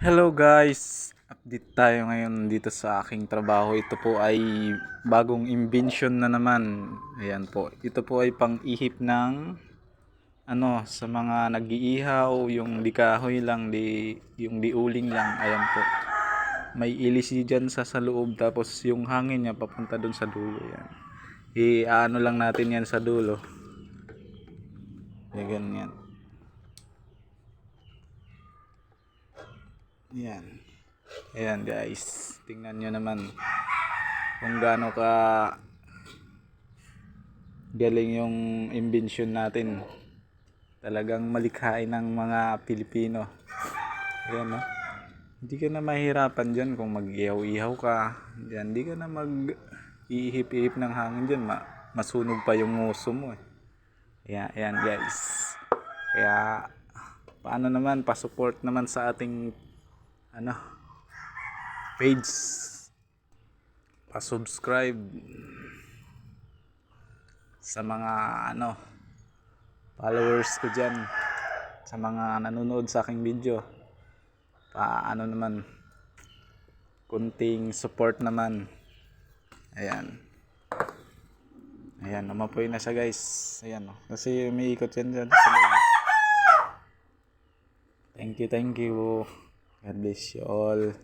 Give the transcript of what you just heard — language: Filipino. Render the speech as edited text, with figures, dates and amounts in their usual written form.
Hello guys! Update tayo ngayon dito sa aking trabaho. Ito po ay bagong invention na naman. Ayan po. Ito po ay pang-ihip ng sa mga nag-iihaw, yung di kahoy lang, yung di uling lang. Ayan po. May ilisi dyan sa loob, tapos yung hangin niya papunta dun sa dulo. Ayan. I-ano lang natin yan sa dulo. Ayan, ganyan. Ayan. Ayan guys. Tingnan nyo naman kung gaano ka galing yung invention natin. Talagang malikhain ng mga Pilipino. Ayan, no? Hindi ka na mahirapan dyan kung mag-ihaw-ihaw ka. Diyan, hindi ka na mag-iihip-ihip ng hangin dyan. Masunog pa yung nguso mo. Ayan, ayan guys. Kaya, paano naman, pa-support naman sa ating page. Pa-subscribe sa mga followers ko dyan, sa mga nanonood sa aking video. Naman, kunting support naman. Ayan, ayan, umapoy na siya guys. Ayan, kasi may ikot yan dyan sa loob. Thank you, God bless you all.